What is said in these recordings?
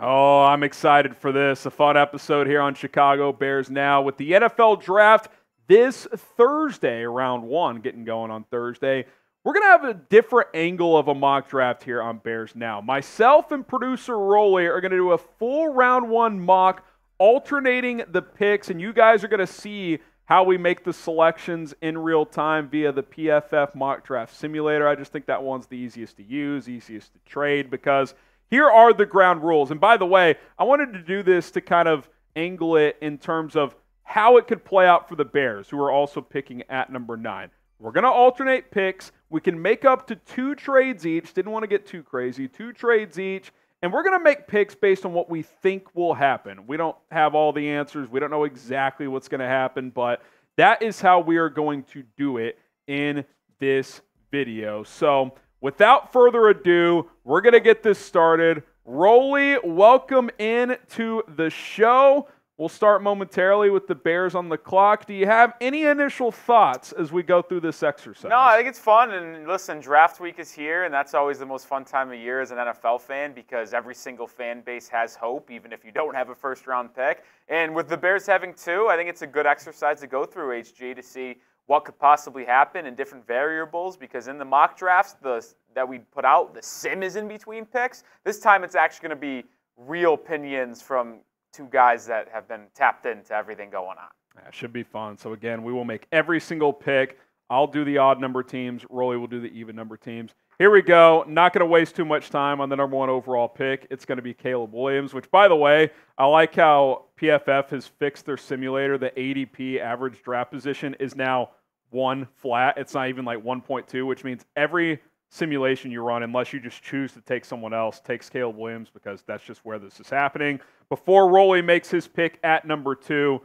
Oh, I'm excited for this. A fun episode here on Chicago Bears Now with the NFL Draft this Thursday, round 1, getting going on Thursday. We're going to have a different angle of a mock draft here on Bears Now. Myself and producer Rolly are going to do a full round 1 mock, alternating the picks, and you guys are going to see how we make the selections in real time via the PFF mock draft simulator. I just think that one's the easiest to use, easiest to trade, because here are the ground rules. And by the way, I wanted to do this to kind of angle it in terms of how it could play out for the Bears, who are also picking at number 9. We're going to alternate picks. We can make up to 2 trades each. Didn't want to get too crazy. 2 trades each. And we're going to make picks based on what we think will happen. We don't have all the answers. We don't know exactly what's going to happen, but that is how we are going to do it in this video. So without further ado, we're going to get this started. Rolly, welcome in to the show. We'll start momentarily with the Bears on the clock. Do you have any initial thoughts as we go through this exercise? No, I think it's fun. And listen, draft week is here, and that's always the most fun time of year as an NFL fan because every single fan base has hope, even if you don't have a first-round pick. And with the Bears having 2, I think it's a good exercise to go through, HG, to see what could possibly happen in different variables, because in the mock drafts that we put out, the sim is in between picks. This time it's actually going to be real opinions from 2 guys that have been tapped into everything going on. That should be fun. So again, we will make every single pick. I'll do the odd number teams. Rolly will do the even number teams. Here we go. Not going to waste too much time on the number 1 overall pick. It's going to be Caleb Williams, which, by the way, I like how PFF has fixed their simulator. The ADP average draft position is now 1 flat. It's not even like 1.2, which means every simulation you run, unless you just choose to take someone else, takes Caleb Williams, because that's just where this is happening. Before Rolly makes his pick at number 2,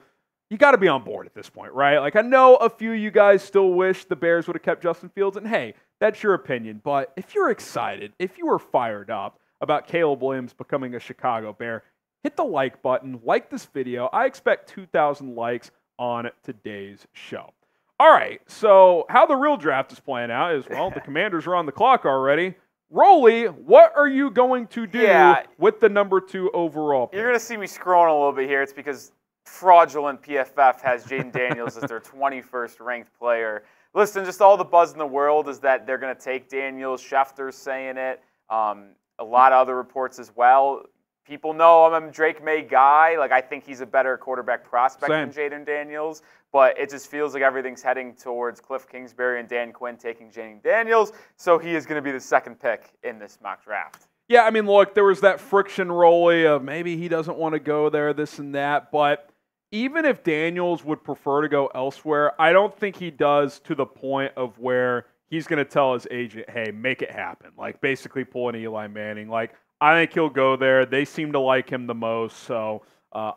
you got to be on board at this point, right? Like, I know a few of you guys still wish the Bears would have kept Justin Fields, and hey, that's your opinion. But if you're excited, if you are fired up about Caleb Williams becoming a Chicago Bear, hit the like button, like this video. I expect 2,000 likes on today's show. All right, so how the real draft is playing out is, well, the Commanders are on the clock already. Rolly, what are you going to do with the number 2 overall pick? You're going to see me scrolling a little bit here. It's because fraudulent PFF has Jayden Daniels as their 21st ranked player. Listen, just all the buzz in the world is that they're going to take Daniels. Schefter's saying it. A lot of other reports as well. People know I'm a Drake Maye guy. Like, I think he's a better quarterback prospect than Jayden Daniels. But it just feels like everything's heading towards Cliff Kingsbury and Dan Quinn taking Jayden Daniels. So he is going to be the 2nd pick in this mock draft. Yeah, I mean, look, there was that friction, Rolly, of maybe he doesn't want to go there, this and that. But even if Daniels would prefer to go elsewhere, I don't think he does to the point of where he's going to tell his agent, hey, make it happen. Like, basically pull an Eli Manning. Like, I think he'll go there. They seem to like him the most, so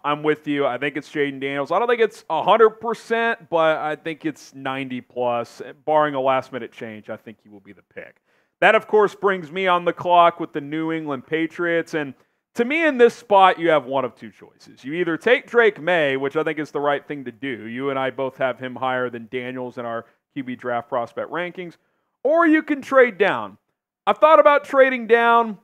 I'm with you. I think it's Jayden Daniels. I don't think it's 100%, but I think it's 90+. Barring a last-minute change, I think he will be the pick. That, of course, brings me on the clock with the New England Patriots, and to me in this spot, you have one of 2 choices. You either take Drake Maye, which I think is the right thing to do. You and I both have him higher than Daniels in our QB draft prospect rankings, or you can trade down. I've thought about trading down.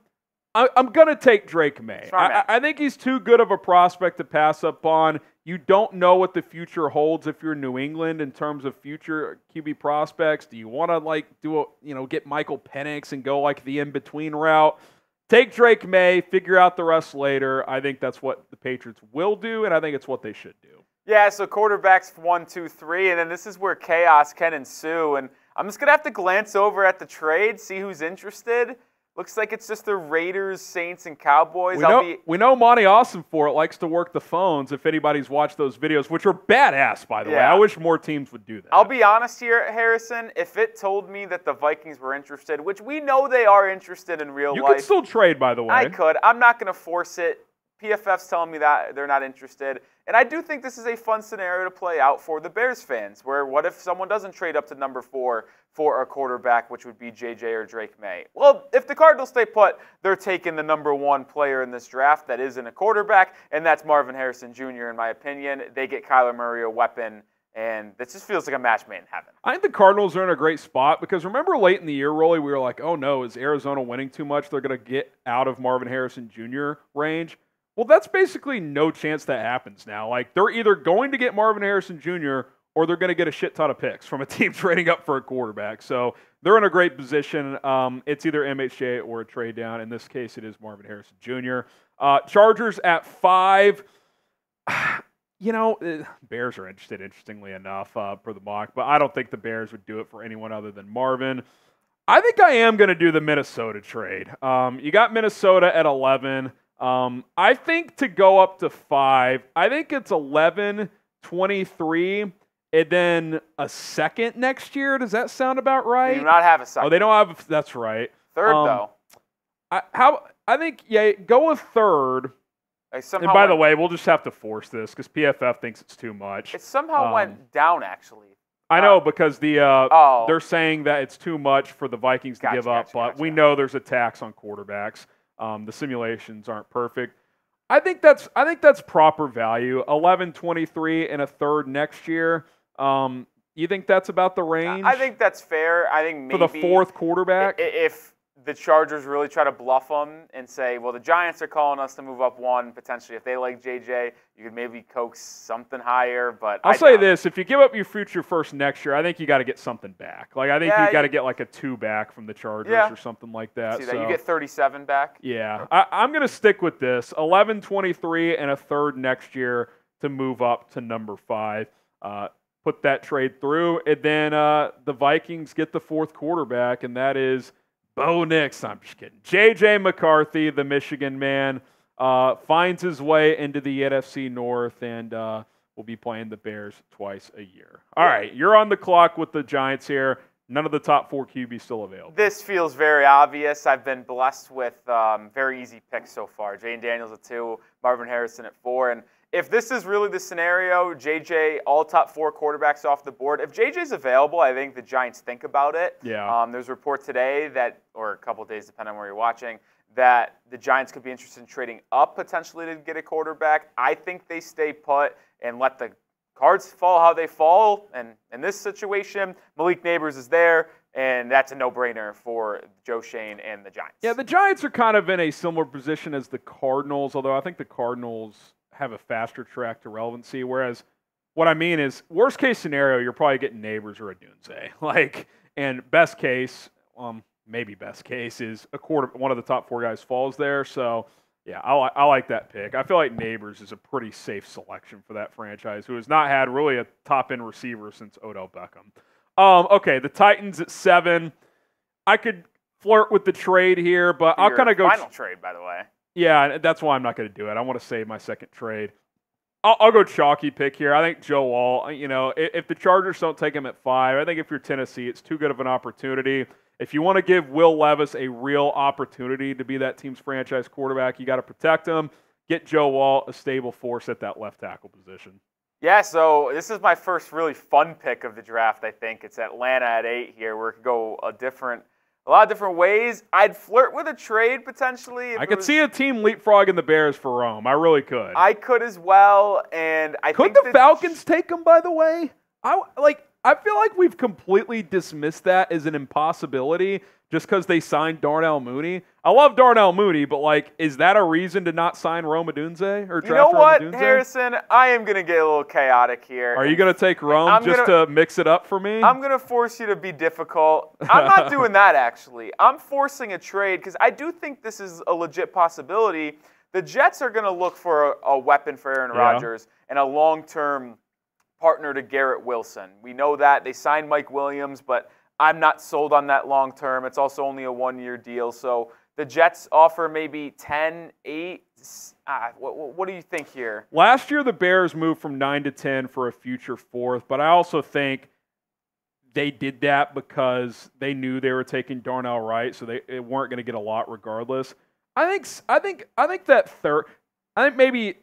I'm going to take Drake Maye. I think he's too good of a prospect to pass up on. You don't know what the future holds if you're New England in terms of future QB prospects. Do you want to get Michael Penix and go like the in-between route? Take Drake Maye, figure out the rest later. I think that's what the Patriots will do, and I think it's what they should do. Yeah, so quarterbacks 1, 2, 3, and then this is where chaos can ensue. And I'm just going to have to glance over at the trade, see who's interested. Looks like it's just the Raiders, Saints, and Cowboys. We know Monty Ossenfort likes to work the phones if anybody's watched those videos, which are badass, by the way. I wish more teams would do that. I'll be honest here, Harrison. If it told me that the Vikings were interested, which we know they are interested in real life. You could still trade, by the way. I could. I'm not going to force it. PFF's telling me that they're not interested. And I do think this is a fun scenario to play out for the Bears fans, where what if someone doesn't trade up to number 4 for a quarterback, which would be JJ or Drake Maye? Well, if the Cardinals stay put, they're taking the number 1 player in this draft that isn't a quarterback, and that's Marvin Harrison Jr., in my opinion. They get Kyler Murray a weapon, and this just feels like a match made in heaven. I think the Cardinals are in a great spot because remember late in the year, Rolly, we were like, oh no, is Arizona winning too much? They're going to get out of Marvin Harrison Jr. range. Well, that's basically no chance that happens now. Like, they're either going to get Marvin Harrison Jr. or they're going to get a shit ton of picks from a team trading up for a quarterback. So they're in a great position. It's either MHJ or a trade down. In this case, it is Marvin Harrison Jr. Chargers at 5. Bears are interested, interestingly enough, for the mock, but I don't think the Bears would do it for anyone other than Marvin. I think I am going to do the Minnesota trade. You got Minnesota at 11. I think to go up to 5, I think it's 11, 23, and then a second next year. Does that sound about right? They do not have a second. Oh, they don't have. That's right. Third, though. I think, go with third. And by the way, we'll just have to force this because PFF thinks it's too much. It somehow went down, actually. I know, because they're saying that it's too much for the Vikings to give up, but we know there's a tax on quarterbacks. The simulations aren't perfect. I think that's proper value. 11-23 and a third next year. You think that's about the range? I think that's fair. I think maybe for the fourth quarterback. If the Chargers really try to bluff them and say, well, the Giants are calling us to move up one, potentially. If they like JJ, you could maybe coax something higher. But I'll say this. If you give up your future first next year, I think you got to get something back. Like, I think you got to get like a 2 back from the Chargers or something like that. See that? You get 37 back? Yeah. I'm going to stick with this. 11-23 and a third next year to move up to number 5. Put that trade through. And then the Vikings get the fourth quarterback, and that is Bo Nix. I'm just kidding. J.J. McCarthy, the Michigan man, finds his way into the NFC North and will be playing the Bears twice a year. All right, you're on the clock with the Giants here. None of the top 4 QBs still available. This feels very obvious. I've been blessed with very easy picks so far. Jayden Daniels at 2, Marvin Harrison at 4. And if this is really the scenario, JJ, all top 4 quarterbacks off the board. If JJ's available, I think the Giants think about it. Yeah. There's a report today that, or a couple of days, depending on where you're watching, that the Giants could be interested in trading up potentially to get a quarterback. I think they stay put and let the cards fall how they fall. And in this situation, Malik Nabers is there, and that's a no-brainer for Joe Shane and the Giants. Yeah, the Giants are kind of in a similar position as the Cardinals, although I think the Cardinals have a faster track to relevancy, whereas what I mean is worst case scenario, you're probably getting Nabers or Odunze. And best case, maybe best case is one of the top 4 guys falls there. So yeah, I like that pick. I feel like Nabers is a pretty safe selection for that franchise, who has not had really a top end receiver since Odell Beckham. Okay, the Titans at 7. I could flirt with the trade here, but I'll kind of go final trade, by the way. Yeah, that's why I'm not going to do it. I want to save my second trade. I'll go chalky pick here. I think Joe Wall, if the Chargers don't take him at 5, I think if you're Tennessee, it's too good of an opportunity. If you want to give Will Levis a real opportunity to be that team's franchise quarterback, you got to protect him. Get Joe Wall a stable force at that left tackle position. Yeah, so this is my first really fun pick of the draft, I think. It's Atlanta at 8 here, where it could go a lot of different ways. I'd flirt with a trade potentially. I could see a team leapfrogging the Bears for Rome. I really could. I could as well, and I could think the Falcons take them, by the way? I feel like we've completely dismissed that as an impossibility just because they signed Darnell Mooney. I love Darnell Mooney, but is that a reason to not sign Rome Odunze or draft Rome Odunze? You know what, Harrison? I am going to get a little chaotic here. Are you going to take Rome to mix it up for me? I'm going to force you to be difficult. I'm not doing that, actually. I'm forcing a trade because I do think this is a legit possibility. The Jets are going to look for a weapon for Aaron Rodgers and a long-term partner to Garrett Wilson. We know that. They signed Mike Williams, but I'm not sold on that long term. It's also only a 1-year deal. So the Jets offer maybe 10, 8. What do you think here? Last year, the Bears moved from 9 to 10 for a future 4th, but I also think they did that because they knew they were taking Darnell Wright, so they weren't going to get a lot regardless. I think that third. I think maybe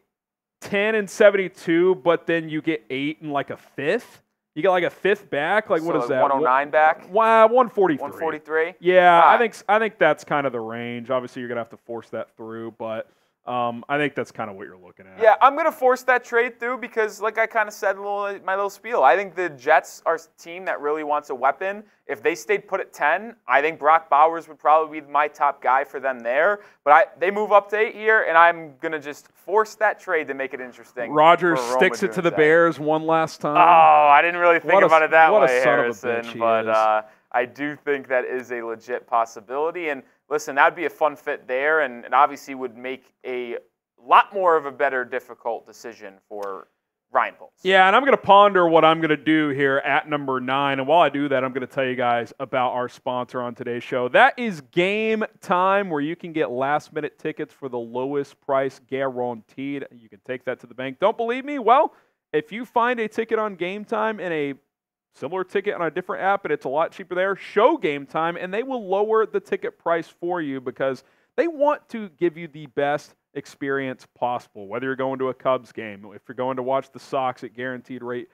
10 and 72, but then you get 8 and a 5th. You get a 5th back. What is that? 109 back? 143. 143? Yeah, I think that's kind of the range. Obviously, you're gonna have to force that through, but I think that's kind of what you're looking at. Yeah, I'm going to force that trade through because, like I kind of said in my little spiel, I think the Jets are a team that really wants a weapon. If they stayed put at 10, I think Brock Bowers would probably be my top guy for them there. But they move up to 8 here, and I'm going to just force that trade to make it interesting. Rodgers sticks it to the Bears one last time. Oh, I didn't really think about it that way, Harrison. But I do think that is a legit possibility. And listen, that would be a fun fit there, and obviously would make a lot more of a better difficult decision for Ryan Poles. Yeah, and I'm going to ponder what I'm going to do here at number 9. And while I do that, I'm going to tell you guys about our sponsor on today's show. That is Game Time, where you can get last-minute tickets for the lowest price guaranteed. You can take that to the bank. Don't believe me? Well, if you find a ticket on Game Time and a similar ticket on a different app, and it's a lot cheaper there, show Game Time, and they will lower the ticket price for you because they want to give you the best experience possible, whether you're going to a Cubs game, if you're going to watch the Sox at Guaranteed Rate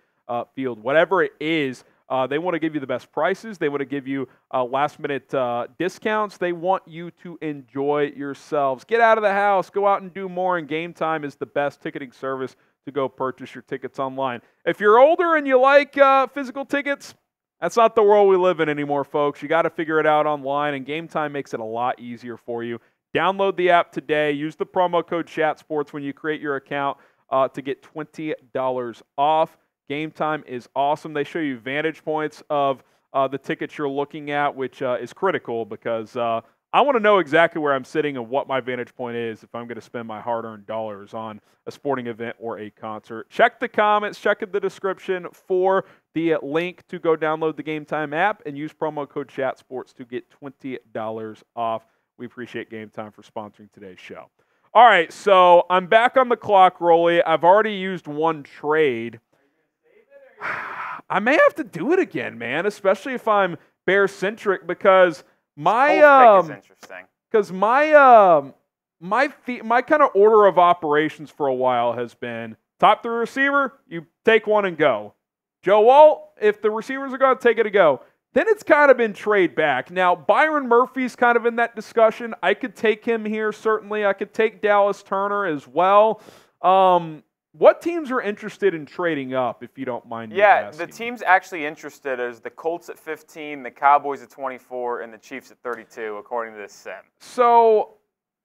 Field, whatever it is, they want to give you the best prices. They want to give you last-minute discounts. They want you to enjoy yourselves. Get out of the house. Go out and do more, and Game Time is the best ticketing service to go purchase your tickets online. If you're older and you like physical tickets, that's not the world we live in anymore, folks. You got to figure it out online, and Game Time makes it a lot easier for you. Download the app today. Use the promo code ChatSports when you create your account to get $20 off. Game Time is awesome. They show you vantage points of the tickets you're looking at, which is critical because I want to know exactly where I'm sitting and what my vantage point is if I'm going to spend my hard-earned dollars on a sporting event or a concert. Check the comments, check in the description for the link to go download the Game Time app and use promo code ChatSports to get $20 off. We appreciate Game Time for sponsoring today's show. All right, so I'm back on the clock, Rolly. I've already used one trade. I may have to do it again, man, especially if I'm Bear-centric because my pick is interesting. Because my kind of order of operations for a while has been top 3 receiver, you take one and go. Joe Walt, if the receivers are going to take it to go, then it's kind of been trade back. Now, Byron Murphy's kind of in that discussion. I could take him here, certainly. I could take Dallas Turner as well. What teams are interested in trading up, if you don't mind me asking? The teams actually interested is the Colts at 15, the Cowboys at 24, and the Chiefs at 32, according to this sim. So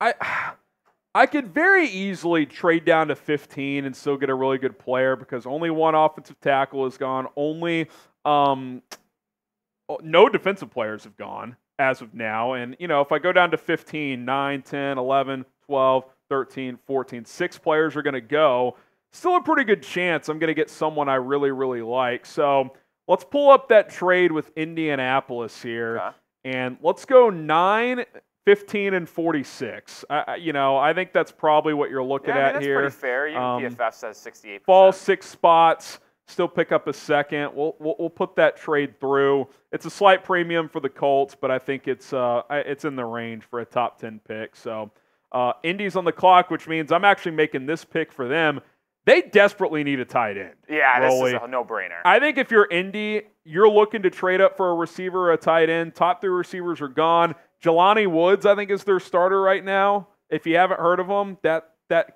I could very easily trade down to 15 and still get a really good player because only one offensive tackle is gone. Only no defensive players have gone as of now. And, if I go down to 15, 9, 10, 11, 12, 13, 14, 6 players are going to go. Still a pretty good chance I'm going to get someone I really, really like. So let's pull up that trade with Indianapolis here. Okay. And let's go 9, 15, and 46. I think that's probably what you're looking at that's here. That's pretty fair. Even PFF says 68%. Fall 6 spots. Still pick up a second. We'll put that trade through. It's a slight premium for the Colts, but I think it's in the range for a top 10 pick. So Indy's on the clock, which means I'm actually making this pick for them. They desperately need a tight end. Yeah, Rolly. This is a no-brainer. I think if you're Indy, you're looking to trade up for a receiver or a tight end. Top 3 receivers are gone. Jelani Woods, I think, is their starter right now. If you haven't heard of him, that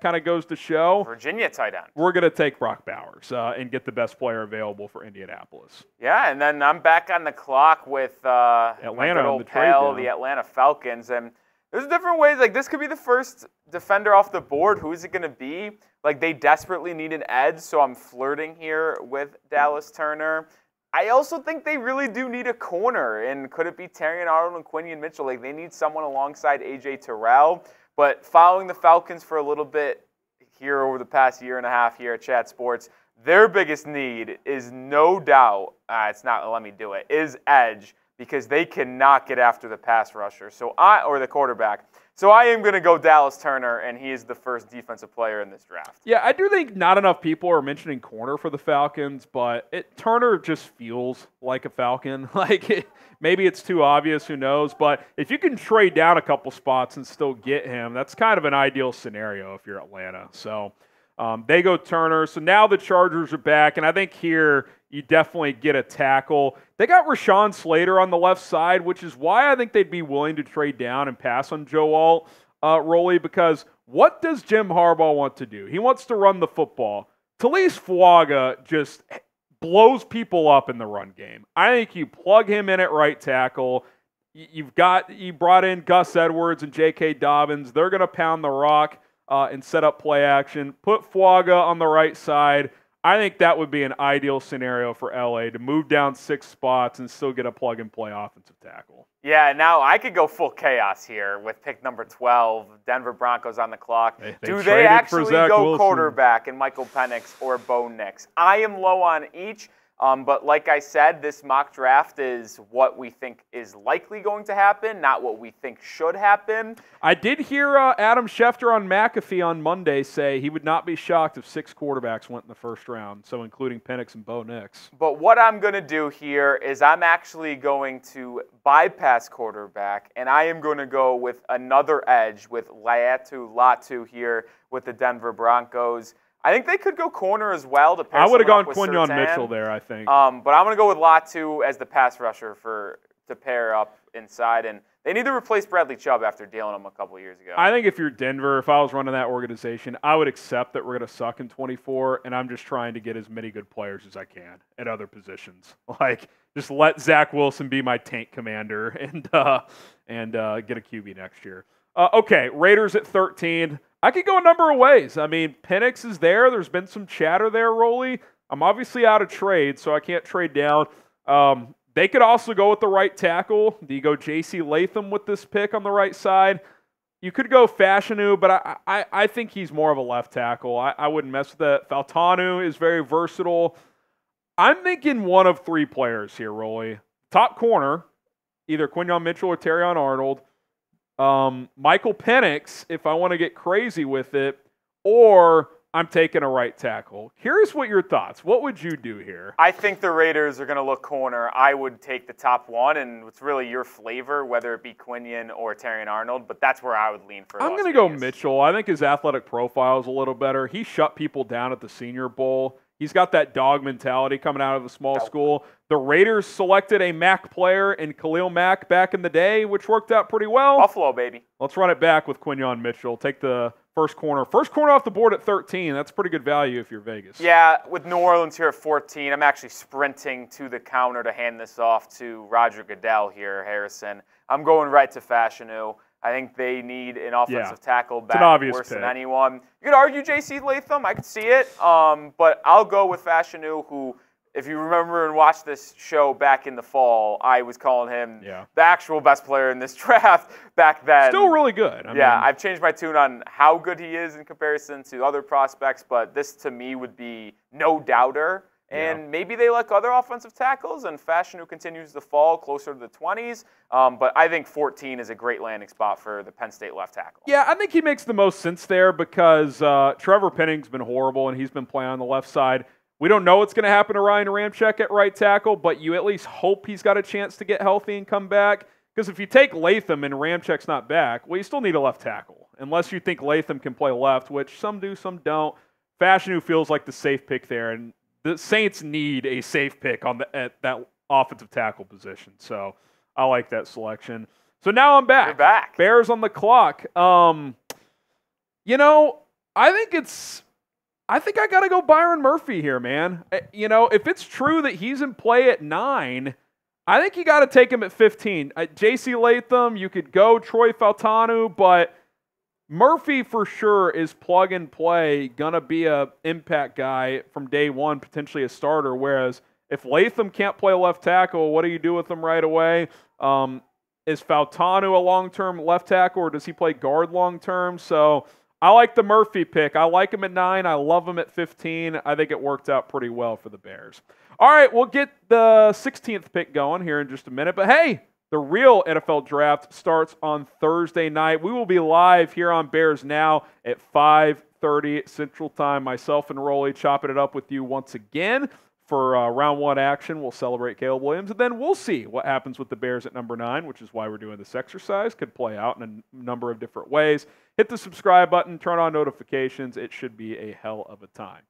kind of goes to show. Virginia tight end. We're going to take Brock Bowers and get the best player available for Indianapolis. Yeah, and then I'm back on the clock with Atlanta on the trade down. The Atlanta Falcons. And there's different ways. Like, this could be the first defender off the board. Who is it going to be? Like, they desperately need an edge, so I'm flirting here with Dallas Turner. I also think they really do need a corner. And could it be Terrion Arnold and Quinyon Mitchell? Like, they need someone alongside A.J. Terrell. But following the Falcons for a little bit here over the past year and a half here at Chat Sports, their biggest need is no doubt, is edge, because they cannot get after the pass rusher or the quarterback. So I am going to go Dallas Turner, and he is the first defensive player in this draft. Yeah, I do think not enough people are mentioning corner for the Falcons, but Turner just feels like a Falcon. Maybe it's too obvious, who knows? But if you can trade down a couple spots and still get him, that's kind of an ideal scenario if you're Atlanta. So they go Turner. So now the Chargers are back, and I think here you definitely get a tackle. They got Rashawn Slater on the left side, which is why I think they'd be willing to trade down and pass on Joe Alt, Rolly, because What does Jim Harbaugh want to do? He wants to run the football. Taliese Fuaga just blows people up in the run game. I think you plug him in at right tackle. You brought in Gus Edwards and J.K. Dobbins. They're going to pound the rock and set up play action. Put Fuaga on the right side. I think that would be an ideal scenario for LA to move down 6 spots and still get a plug-and-play offensive tackle. Yeah, now I could go full chaos here with pick number 12, Denver Broncos on the clock. Do they actually go quarterback in Michael Penix or Bo Nix? I am low on each. But like I said, this mock draft is what we think is likely going to happen, not what we think should happen. I did hear Adam Schefter on McAfee on Monday say he would not be shocked if 6 quarterbacks went in the first round, so including Penix and Bo Nix. But what I'm going to do here is I'm actually going to bypass quarterback, and I am going to go with another edge with Latu here with the Denver Broncos. I think they could go corner as well. I would have gone Quinyon Mitchell there, I think. But I'm going to go with Latu as the pass rusher to pair up inside. And they need to replace Bradley Chubb after dealing him a couple of years ago. I think if you're Denver, if I was running that organization, I would accept that we're going to suck in 24, and I'm just trying to get as many good players as I can at other positions. Like, just let Zach Wilson be my tank commander and get a QB next year. Okay, Raiders at 13. I could go a number of ways. I mean, Penix is there. There's been some chatter there, Rolly. I'm obviously out of trade, so I can't trade down. They could also go with the right tackle. Do you go J.C. Latham with this pick on the right side? You could go Fashanu, but I think he's more of a left tackle. I wouldn't mess with that. Fashanu is very versatile. I'm thinking one of 3 players here, Rolly. Top corner, either Quinyon Mitchell or Terrion Arnold. Michael Penix, if I want to get crazy with it, or I'm taking a right tackle. Here's what your thoughts. What would you do here? I think the Raiders are going to look corner. I would take the top one, and it's really your flavor, whether it be Quinyon or Terrion Arnold, but that's where I would lean for. I'm going to go Mitchell. I think his athletic profile is a little better. He shut people down at the Senior Bowl. He's got that dog mentality coming out of a small school. The Raiders selected a Mack player in Khalil Mack back in the day, which worked out pretty well. Buffalo, baby. Let's run it back with Quinyon Mitchell. Take the first corner. First corner off the board at 13. That's pretty good value if you're Vegas. Yeah, with New Orleans here at 14, I'm actually sprinting to the counter to hand this off to Roger Goodell here, Harrison. I'm going right to Fashanu. I think they need an offensive tackle back worse than anyone. You could argue J.C. Latham. I could see it. But I'll go with Fashanu, who, if you remember and watched this show back in the fall, I was calling him the actual best player in this draft back then. Still really good. I mean, I've changed my tune on how good he is in comparison to other prospects, but this to me would be no doubter. And maybe they like other offensive tackles, and Fashanu continues to fall closer to the 20s. But I think 14 is a great landing spot for the Penn State left tackle. Yeah, I think he makes the most sense there because Trevor Penning's been horrible, and he's been playing on the left side. We don't know what's going to happen to Ryan Ramczyk at right tackle, but you at least hope he's got a chance to get healthy and come back. Because if you take Latham and Ramczyk's not back, well, you still need a left tackle, unless you think Latham can play left, which some do, some don't. Fashanu feels like the safe pick there, and the Saints need a safe pick at that offensive tackle position. So I like that selection. So now I'm back. You're back. Bears on the clock. I think I got to go Byron Murphy here, man. If it's true that he's in play at 9, I think you got to take him at 15. J.C. Latham, you could go Troy Faltanu, but Murphy for sure is plug and play, gonna be a impact guy from day one, potentially a starter. Whereas if Latham can't play left tackle, what do you do with him right away? Is Faltanu a long-term left tackle, or does he play guard long-term? So I like the Murphy pick. I like him at 9. I love him at 15. I think it worked out pretty well for the Bears. All right, we'll get the 16th pick going here in just a minute. But hey, the real NFL draft starts on Thursday night. We will be live here on Bears Now at 5:30 Central Time. Myself and Rolly chopping it up with you once again for round 1 action. We'll celebrate Caleb Williams, and then we'll see what happens with the Bears at number 9, which is why we're doing this exercise. Could play out in a number of different ways. Hit the subscribe button, turn on notifications. It should be a hell of a time.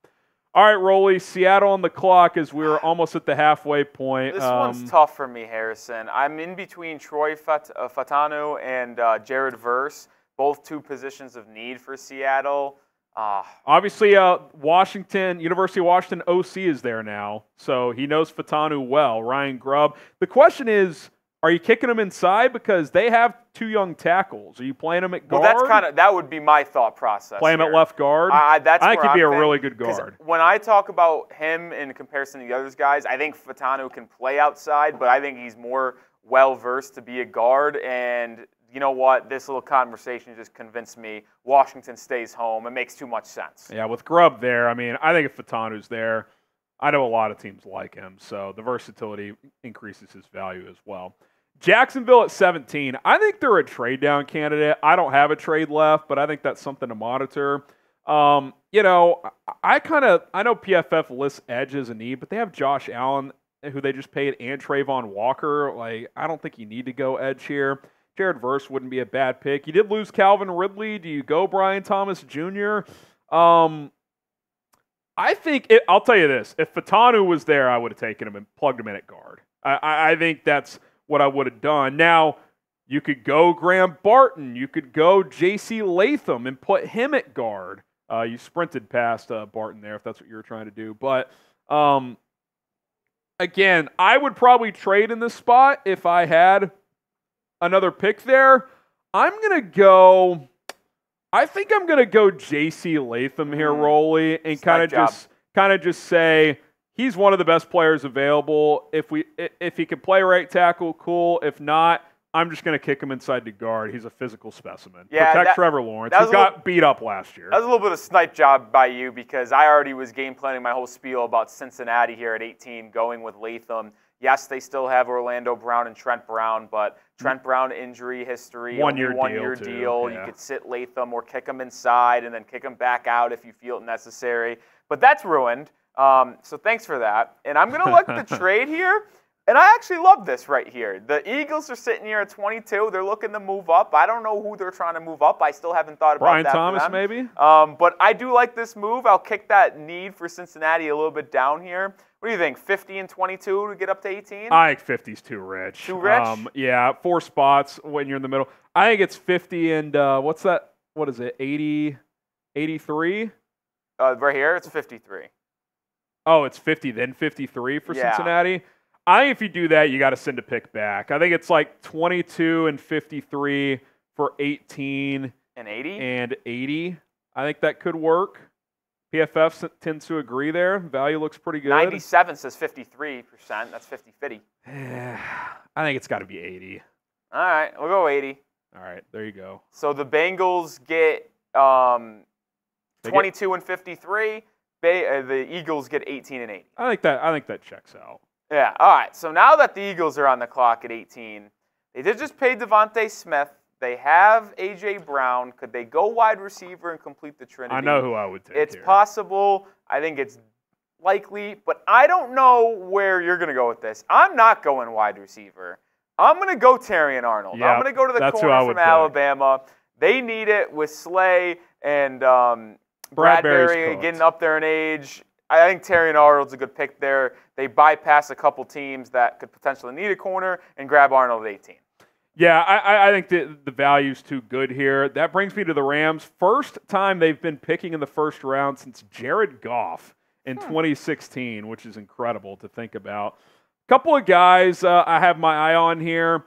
All right, Rolly, Seattle on the clock as we're almost at the halfway point. This one's tough for me, Harrison. I'm in between Troy Fatanu and Jared Verse, both two positions of need for Seattle. Obviously, University of Washington OC is there now, so he knows Fashanu well. Ryan Grubb. The question is, are you kicking him inside because they have two young tackles? Are you playing him at guard? Well, that would be my thought process. Play him at left guard. I think he'd be a really good guard. When I talk about him in comparison to the other guys, I think Fashanu can play outside, but I think he's more well-versed to be a guard. And you know what? This little conversation just convinced me Washington stays home. It makes too much sense. Yeah, with Grubb there, I mean, I think if Fatanu's there, I know a lot of teams like him, so the versatility increases his value as well. Jacksonville at 17. I think they're a trade-down candidate. I don't have a trade left, but I think that's something to monitor. You know, I know PFF lists edge as a need, but they have Josh Allen, who they just paid, and Trayvon Walker. Like, I don't think you need to go edge here. Jared Verse wouldn't be a bad pick. You did lose Calvin Ridley. Do you go Brian Thomas Jr.? I think I'll tell you this. If Fashanu was there, I would have taken him and plugged him in at guard. I think that's what I would have done. Now, you could go Graham Barton. You could go J.C. Latham and put him at guard. You sprinted past Barton there if that's what you were trying to do. But, again, I would probably trade in this spot if I had another pick there. I think I'm going to go J.C. Latham here, Rolly, and kind of just say he's one of the best players available. If he can play right tackle, cool. If not, I'm just going to kick him inside to guard. He's a physical specimen. Yeah, protect Trevor Lawrence, who got beat up last year. That was a little bit of snipe job by you because I already was game planning my whole spiel about Cincinnati here at 18, going with Latham. Yes, they still have Orlando Brown and Trent Brown, but Trent Brown injury history, one-year deal. Yeah. You could sit Latham or kick him inside and then kick him back out if you feel it necessary. But that's ruined. So thanks for that. And I'm going to look at the trade here. And I actually love this right here. The Eagles are sitting here at 22. They're looking to move up. I don't know who they're trying to move up. I still haven't thought about Brian that Thomas, for them. maybe? But I do like this move. I'll kick that need for Cincinnati a little bit down here. What do you think, 50 and 22 to get up to 18? I think 50's too rich. Too rich? Yeah, 4 spots when you're in the middle. I think it's 50 and, what's that? What is it, 80, 83? Right here, it's 53. Oh, it's 50, then 53 for Cincinnati? I think if you do that, you got to send a pick back. I think it's like 22 and 53 for 18 and 80. And 80. I think that could work. PFF tends to agree there. Value looks pretty good. 97 says 53%. That's 50-50. I think it's got to be 80. All right, we'll go 80. All right, there you go. So the Bengals get 22 and 53. The Eagles get 18 and 80. I think that checks out. Yeah, all right. So now that the Eagles are on the clock at 18, they did just pay Devontae Smith. They have A.J. Brown. Could they go wide receiver and complete the trinity? I know who I would take. It's possible. I think it's likely. But I don't know where you're going to go with this. I'm not going wide receiver. I'm going to go Terrion Arnold. I'm going to go to the corner from Alabama. They need it with Slay and Bradbury getting up there in age. I think Terrion Arnold's a good pick there. They bypass a couple teams that could potentially need a corner and grab Arnold at 18. Yeah, I think the value's too good here. That brings me to the Rams. First time they've been picking in the first round since Jared Goff in 2016, which is incredible to think about. Couple of guys I have my eye on here.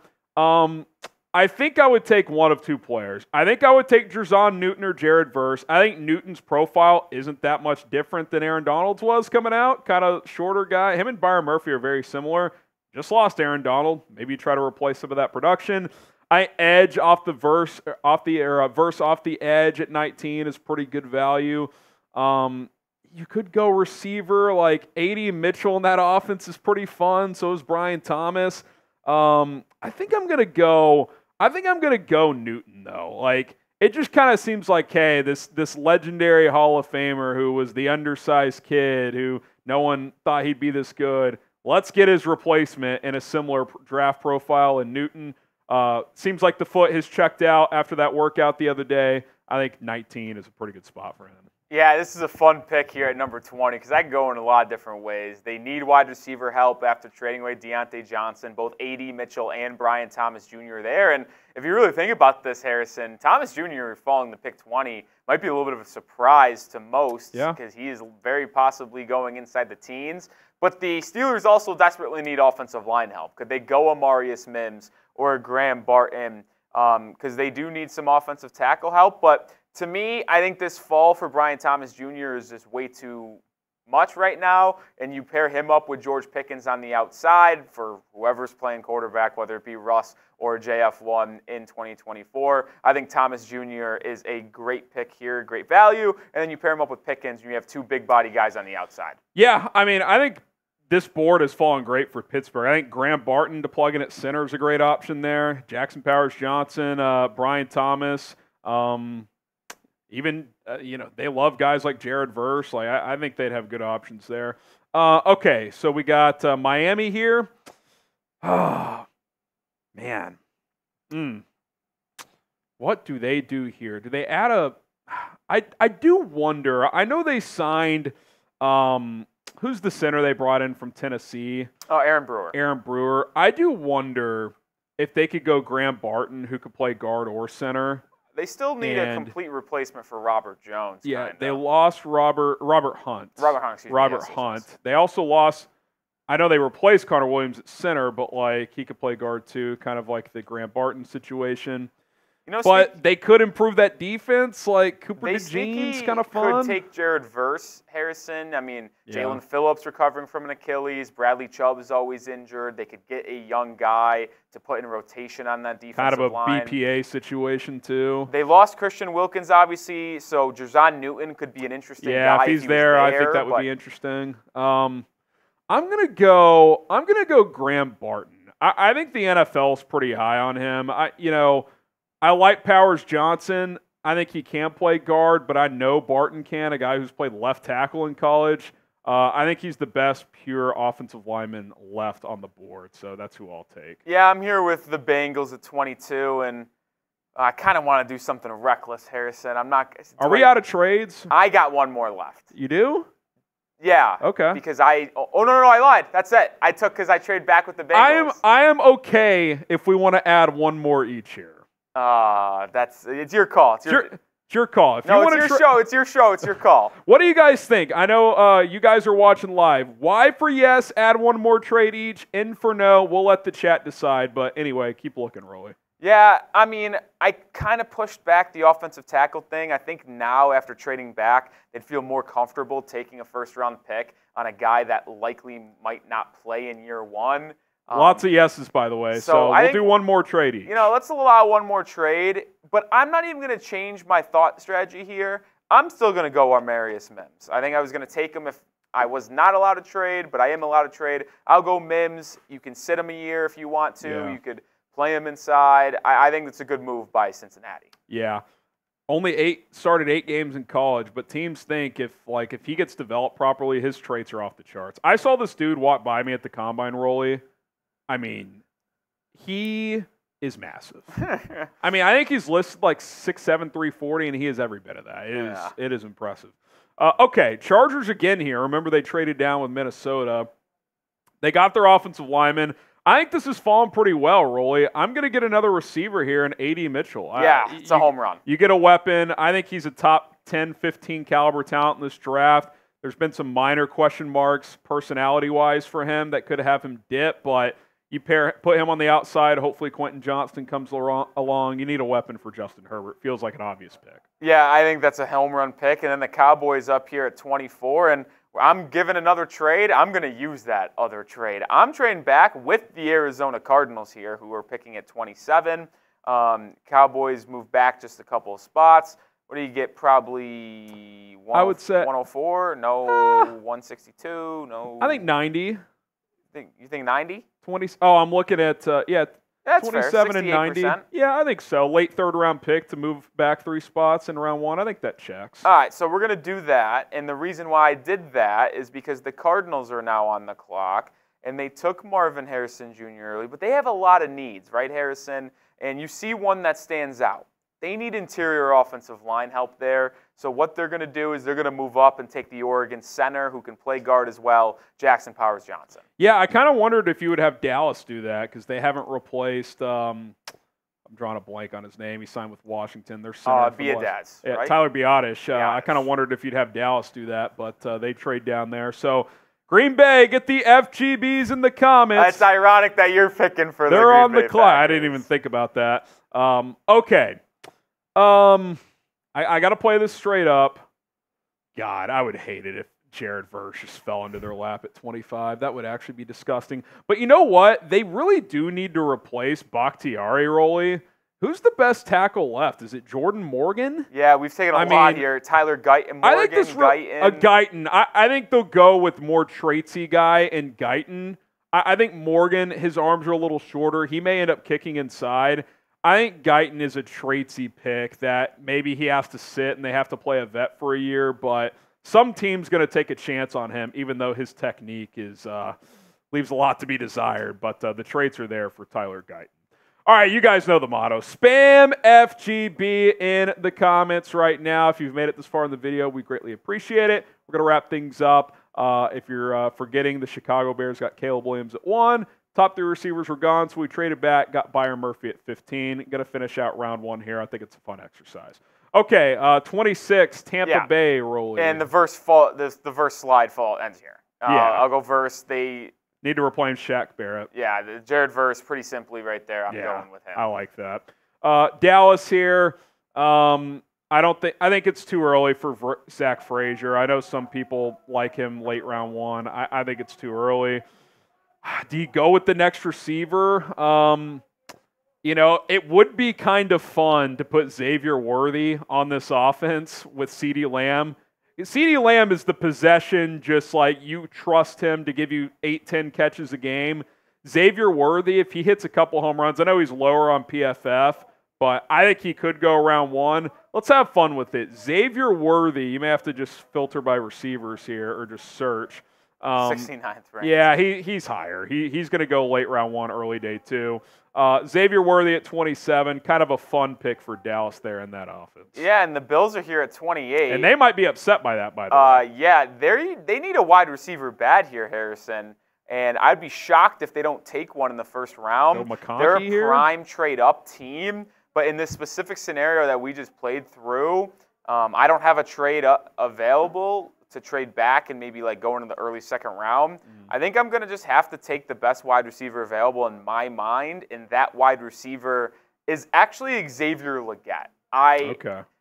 I think I would take one of two players. I think I would take Jerzon Newton or Jared Verse. I think Newton's profile isn't that much different than Aaron Donald's was coming out. Kind of shorter guy. Him and Byron Murphy are very similar. Just lost Aaron Donald. Maybe you try to replace some of that production. I edge off the Verse off the edge at 19 is pretty good value. You could go receiver like 80 Mitchell in that offense is pretty fun. So is Brian Thomas. I think I'm gonna go Newton though. Like it just kind of seems like, hey, this legendary Hall of Famer who was the undersized kid who no one thought he'd be this good. Let's get his replacement in a similar draft profile in Newton. Seems like the foot has checked out after that workout the other day. I think 19 is a pretty good spot for him. Yeah, this is a fun pick here at number 20 because I can go in a lot of different ways. They need wide receiver help after trading away Deontay Johnson. Both A.D. Mitchell and Brian Thomas Jr. are there. And if you really think about this, Harrison, Thomas Jr. falling to pick 20 might be a little bit of a surprise to most because he is very possibly going inside the teens. But the Steelers also desperately need offensive line help. Could they go Amarius Mims or Graham Barton? Because they do need some offensive tackle help. But to me, I think this fall for Brian Thomas Jr. is just way too much right now, and you pair him up with George Pickens on the outside for whoever's playing quarterback, whether it be Russ or JF1 in 2024. I think Thomas Jr. is a great pick here, great value, and then you pair him up with Pickens, and you have two big body guys on the outside. Yeah, I mean, I think this board has fallen great for Pittsburgh. I think Graham Barton to plug in at center is a great option there. Jackson Powers-Johnson, Brian Thomas. Even, they love guys like Jared Verse. Like, I think they'd have good options there. Okay, so we got Miami here. Oh, man. What do they do here? Do they add a – I do wonder. I know they signed who's the center they brought in from Tennessee? Oh, Aaron Brewer. Aaron Brewer. I do wonder if they could go Graham Barton, who could play guard or center. They still need a complete replacement for Robert Jones. Yeah, kinda. they lost Robert Hunt. Robert Hunt. They also lost. I know they replaced Connor Williams at center, but like he could play guard too, kind of like the Graham Barton situation. But they could improve that defense. Like Cooper DeJean's kind of fun. Could take Jared Verse, Harrison. I mean, Jalen Phillips recovering from an Achilles. Bradley Chubb is always injured. They could get a young guy to put in rotation on that defensive line. Kind of a BPA situation too. They lost Christian Wilkins, obviously, so Jerzon Newton could be an interesting guy. Yeah, if he's there, I think that would be interesting. I'm gonna go Graham Barton. I think the NFL is pretty high on him. I like Powers-Johnson. I think he can play guard, but I know Barton can, a guy who's played left tackle in college. I think he's the best pure offensive lineman left on the board, so that's who I'll take. Yeah, I'm here with the Bengals at 22, and I kind of want to do something reckless, Harrison. I'm not. Are we out of trades? I got one more left. You do? Yeah. Okay. Because I lied. That's it. Because I traded back with the Bengals. I am okay if we want to add one more each here. It's your call. It's your call. It's your show. It's your call. What do you guys think? I know you guys are watching live. Why for yes, add one more trade each. In for no, we'll let the chat decide. But anyway, keep looking, Rolly. Yeah, I mean, I kind of pushed back the offensive tackle thing. I think now after trading back, they'd feel more comfortable taking a first-round pick on a guy that likely might not play in year one. Lots of yeses, by the way. So we'll do one more trade each. Let's allow one more trade. But I'm not even going to change my thought strategy here. I'm still going to go Amarius Mims. I think I was going to take him if I was not allowed to trade, but I am allowed to trade. I'll go Mims. You can sit him a year if you want to. Yeah. You could play him inside. I think it's a good move by Cincinnati. Yeah. Only started 8 games in college, but teams think if he gets developed properly, his traits are off the charts. I saw this dude walk by me at the Combine, Rolly. I mean, he is massive. I mean, I think he's listed like 6'7", 340, and he is every bit of that. It is impressive. Okay, Chargers again here. Remember, they traded down with Minnesota. They got their offensive lineman. I think this has fallen pretty well, Rolly. I'm going to get another receiver here in A.D. Mitchell. It's a home run. You get a weapon. I think he's a top 10, 15 caliber talent in this draft. There's been some minor question marks personality-wise for him that could have him dip, but you put him on the outside. Hopefully Quentin Johnston comes along. You need a weapon for Justin Herbert. Feels like an obvious pick. Yeah, I think that's a home run pick. And then the Cowboys up here at 24. And I'm given another trade. I'm going to use that other trade. I'm trading back with the Arizona Cardinals here, who are picking at 27. Cowboys move back just a couple of spots. What do you get? Probably I would say 104? No, 162? No. I think 90. You think 90? 20. Oh, I'm looking at that's 27 fair. and 90. Yeah, I think so. Late third-round pick to move back 3 spots in round 1. I think that checks. All right, so we're going to do that. And the reason why I did that is because the Cardinals are now on the clock, and they took Marvin Harrison Jr. early, but they have a lot of needs, right, Harrison? And you see one that stands out. they need interior offensive line help there. So what they're going to do is they're going to move up and take the Oregon center who can play guard as well, Jackson Powers-Johnson. Yeah, I kind of wondered if you would have Dallas do that because they haven't replaced I'm drawing a blank on his name. He signed with Washington. They're Biadasz, yeah, right? Tyler Biadasz. I kind of wondered if you'd have Dallas do that, but they trade down there. So Green Bay, get the FGBs in the comments. It's ironic that you're picking for the Green Bay on the clock. I Packers. didn't even think about that. Okay. I got to play this straight up. God, I would hate it if Jared Verse just fell into their lap at 25. That would actually be disgusting. But you know what? They really do need to replace Bakhtiari Rolly. Who's the best tackle left? Is it Jordan Morgan? Yeah, we've taken a lot here. Tyler Guyton, Morgan, I think Guyton. I think they'll go with more traitsy guy in Guyton. I think Morgan, his arms are a little shorter. He may end up kicking inside. I think Guyton is a traitsy pick that maybe he has to sit and they have to play a vet for a year, but some team's going to take a chance on him, even though his technique is leaves a lot to be desired. But the traits are there for Tyler Guyton. All right, you guys know the motto. Spam FGB in the comments right now. If you've made it this far in the video, we greatly appreciate it. We're going to wrap things up. If you're forgetting, the Chicago Bears got Caleb Williams at 1. Top 3 receivers were gone, so we traded back, got Byron Murphy at 15. Going to finish out round 1 here. I think it's a fun exercise. Okay, 26, Tampa Bay rolling. And the verse slide fall ends here. I'll go verse. They need to replace Shaq Barrett. Yeah, the Jared Verse, pretty simply right there. I'm going with him. I like that. Dallas here. I think it's too early for Zach Frazier. I know some people like him late round 1. I think it's too early. Do you go with the next receiver? It would be kind of fun to put Xavier Worthy on this offense with CeeDee Lamb. CeeDee Lamb is the possession, just like you trust him to give you 8-10 catches a game. Xavier Worthy, if he hits a couple home runs, I know he's lower on PFF, but I think he could go round 1. Let's have fun with it. Xavier Worthy, you may have to just filter by receivers here or just search. 69th rank. Yeah, he's higher. He's going to go late round 1, early day 2. Xavier Worthy at 27, kind of a fun pick for Dallas there in that offense. Yeah, and the Bills are here at 28. And they might be upset by that, by the way. Yeah, they need a wide receiver bad here, Harrison. And I'd be shocked if they don't take one in the first round. They're a prime trade-up team. But in this specific scenario that we just played through, I don't have a trade available to trade back and maybe like go into the early second round. I think I'm going to just have to take the best wide receiver available in my mind, and that wide receiver is actually Xavier Legette. I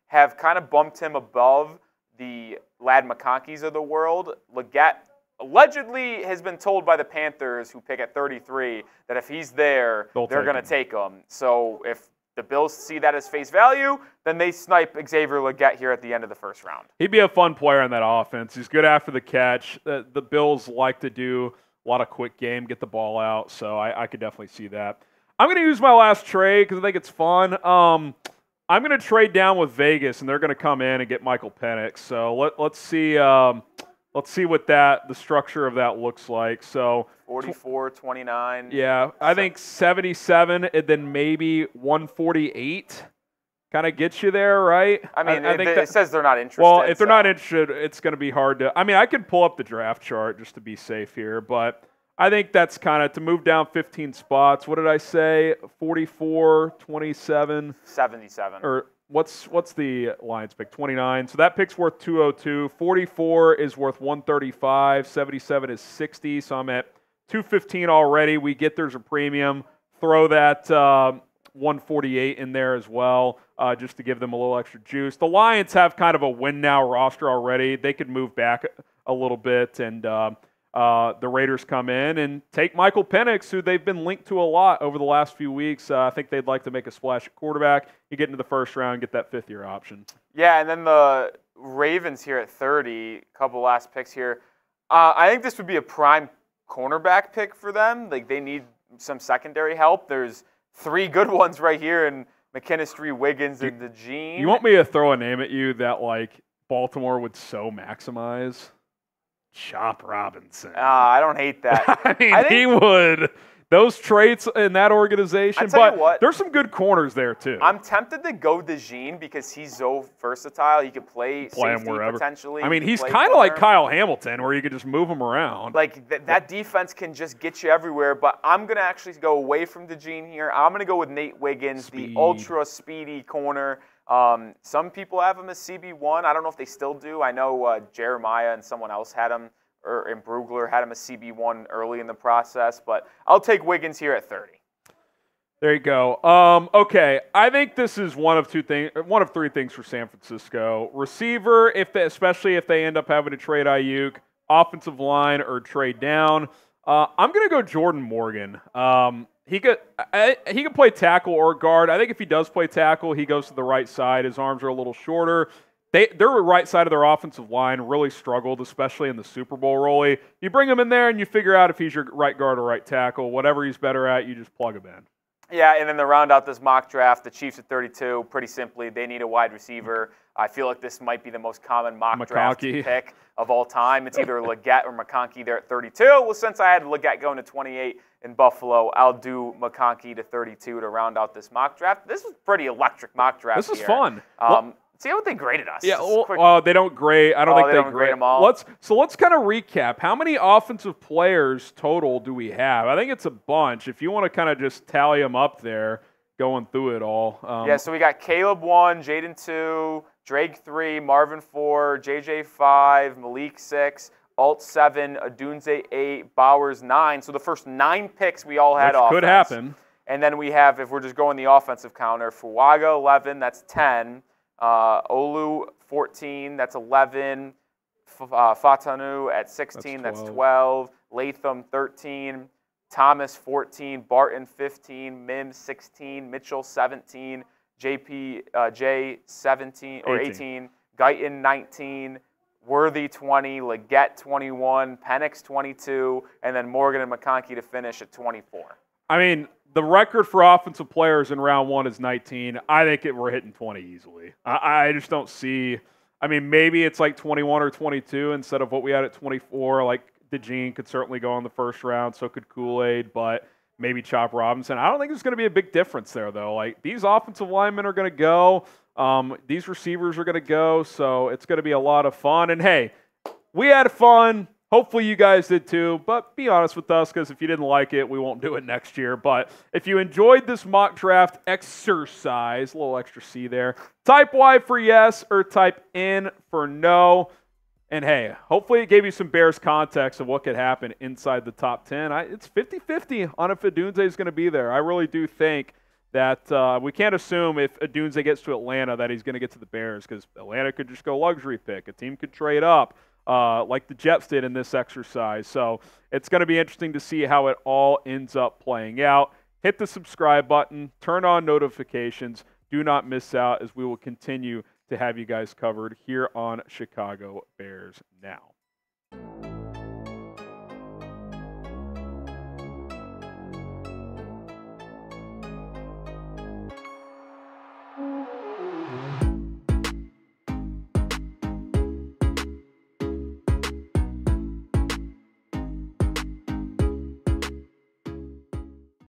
have kind of bumped him above the Ladd McConkeys of the world. Legette allegedly has been told by the Panthers, who pick at 33, that if he's there, they're going to take him. So if the Bills see that as face value, then they snipe Xavier Legette here at the end of the first round. He'd be a fun player in that offense. He's good after the catch. The Bills like to do a lot of quick game, get the ball out, so I could definitely see that. I'm going to use my last trade because I think it's fun. I'm going to trade down with Vegas, and they're going to come in and get Michael Penix. So let's see. Let's see what the structure of that looks like. So 44, 29. Yeah, I think 77 and then maybe 148 kind of gets you there, right? I mean, I think it says they're not interested. Well, if they're not interested, it's going to be hard to – I mean, I could pull up the draft chart just to be safe here, but I think that's kind of – to move down 15 spots, what did I say? 44, 27. 77. Or what's the Lions pick? 29. So that pick's worth 202. 44 is worth 135. 77 is 60. So I'm at 215 already. We get there's a premium. Throw that 148 in there as well, just to give them a little extra juice. The Lions have kind of a win now roster already. They could move back a little bit, and the Raiders come in and take Michael Penix, who they've been linked to a lot over the last few weeks. I think they'd like to make a splash at quarterback. You get into the first round, get that fifth-year option. Yeah, and then the Ravens here at 30, a couple last picks here. I think this would be a prime cornerback pick for them. Like, they need some secondary help. There's 3 good ones right here in McKinstry, Wiggins, and DeJean. You want me to throw a name at you that, like, Baltimore would so maximize? Chop Robinson. I don't hate that. I mean, he would. those traits in that organization. But there's some good corners there, too. I'm tempted to go Jayden because he's so versatile. He could play safety wherever. Potentially. I mean, he's kind of like Kyle Hamilton, where you could just move him around. Like, that defense can just get you everywhere. But I'm going to actually go away from Jayden here. I'm going to go with Nate Wiggins, the ultra-speedy corner. Some people have him as CB1. I don't know if they still do. I know Jeremiah and someone else had him, and Brugler had him as CB1 early in the process. But I'll take Wiggins here at 30. There you go. Okay, I think this is one of three things for San Francisco: receiver, especially if they end up having to trade Ayuk; offensive line or trade down. I'm going to go Jordan Morgan. He could play tackle or guard. I think if he does play tackle, he goes to the right side. His arms are a little shorter. Their right side of their offensive line really struggled, especially in the Super Bowl role. You bring him in there and you figure out if he's your right guard or right tackle. Whatever he's better at, you just plug him in. Yeah, and then to round out this mock draft, the Chiefs at 32, pretty simply, they need a wide receiver. I feel like this might be the most common mock draft pick of all time. It's either Leggett or McConkey there at 32. Well, since I had Leggett going to 28 in Buffalo, I'll do McConkey to 32 to round out this mock draft. This was pretty electric mock draft. This is fun. See how they graded us. Yeah, they don't grade. I don't think they grade them all. Let's kind of recap. How many offensive players total do we have? I think it's a bunch. If you want to kind of just tally them up there, going through it all. So we got Caleb 1, Jayden 2, Drake 3, Marvin 4, JJ 5, Malik 6, Alt 7, Odunze 8, Bowers 9. So the first 9 picks we all had offense. Could happen. And then we have, if we're just going the offensive counter, Fuaga 11, that's 10. Olu 14, that's 11. Fashanu at 16, that's 12. Latham 13. Thomas 14. Barton 15. Mims 16. Mitchell 17. Jay 17 or 18. Guyton 19. Worthy 20. Leggett 21. Penix 22. And then Morgan and McConkey to finish at 24. I mean, the record for offensive players in round 1 is 19. I think we're hitting 20 easily. I just don't see. I mean, maybe it's like 21 or 22 instead of what we had at 24. Like, Jayden could certainly go in the first round, so could Kool-Aid, but maybe Chop Robinson. I don't think there's going to be a big difference there, though. Like, these offensive linemen are going to go. These receivers are going to go, so it's going to be a lot of fun. And, hey, we had fun. Hopefully you guys did too, but be honest with us, because if you didn't like it, we won't do it next year. But if you enjoyed this mock draft exercise, a little extra C there, type Y for yes or type N for no. And hey, hopefully it gave you some Bears context of what could happen inside the top 10. It's 50-50 on if Odunze is going to be there. I really do think that we can't assume if Odunze gets to Atlanta that he's going to get to the Bears, because Atlanta could just go luxury pick. A team could trade up. Like the Jets did in this exercise. So it's going to be interesting to see how it all ends up playing out. Hit the subscribe button. Turn on notifications. Do not miss out, as we will continue to have you guys covered here on Chicago Bears Now.